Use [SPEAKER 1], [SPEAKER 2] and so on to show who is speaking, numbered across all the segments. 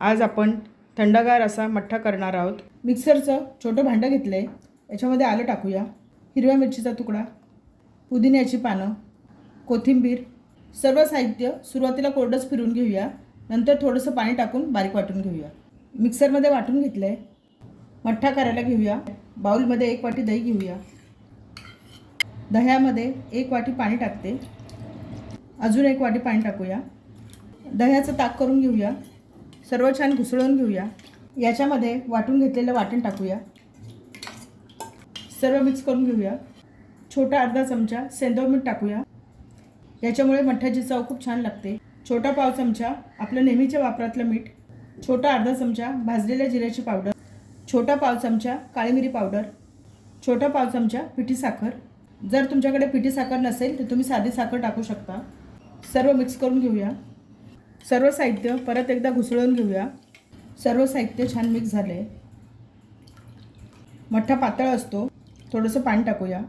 [SPEAKER 1] आज आपण थंडगार असा मठ्ठा करणार आहोत। मिक्सरचं छोटं भांडं घेतलं आहे, याच्यामध्ये आलं टाकूया, हिरव्या मिरचीचा तुकडा, पुदिन्याची पानं, कोथिंबीर, सर्व साहित्य सुरुवातीला कोरडंच फिरून घेऊया, नंतर थोडंसं पाणी टाकून बारीक वाटून घेऊया। मिक्सरमध्ये वाटून घेतलं आहे, मठ्ठा करायला घेऊया। बाउलमध्ये 1 वाटी दही घेऊया, दह्यामध्ये 1 वाटी पाणी टाकते, अजून 1 वाटी पाणी टाकूया, दह्याचं ताक करून घेऊया, सर्व छान घुसळून घेऊया। याच्यामध्ये वाटून घेतलेलं वाटण टाकूया, सर्व मिक्स करून घेऊया। छोटा अर्धा चमचा सेंधव मीठ टाकूया, याच्यामुळे मठ्ठ्याची चव खूप छान लागते। छोटा पाव चमचा आपलं नेहमीच्या वापरातलं मीठ, छोटा अर्धा चमचा भाजलेल्या जिऱ्याची पावडर, छोटा पाव चमचा काळी मिरी पावडर, छोटा पाव चमचा पिठी साखर। जर तुमच्याकडे पिठी साखर नसेल तर तुम्ही साधी साखर टाकू शकता। सर्व मिक्स करून घेऊया। सर्व साहित्य परत एकदा घुसळून घेऊया। सर्व साहित्य छान मिक्स झाले। मठ्ठा पातळ असतो, थोडंसं पाणी टाकूया,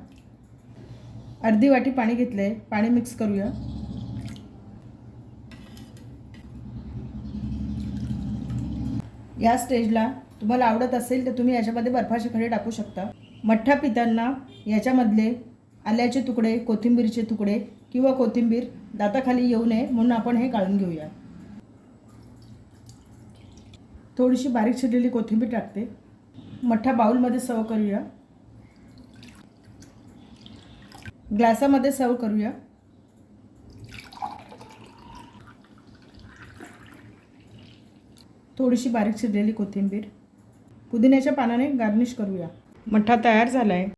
[SPEAKER 1] अर्धी वाटी पाणी घेतले, पाणी मिक्स करूया। या स्टेजला तुम्हाला आवडत असेल तर तुम्ही याच्यामध्ये बर्फाचे खडे टाकू शकता। मठ्ठा पिताना याच्यामधले आल्याचे तुकडे, कोथिंबीरचे तुकडे किंवा कोथिंबीर दाताखाली येऊ नये म्हणून आपण हे काढून घेऊया। थोडीशी बारीक चिरलेली कोथिंबीर टाकते। मठ्ठा बाउलमध्ये सर्व करूया, ग्लासामध्ये सर्व करूया। थोडीशी बारीक चिरलेली कोथिंबीर, पुदिन्याच्या पानाने गार्निश करूया। मठ्ठा तयार झाला आहे।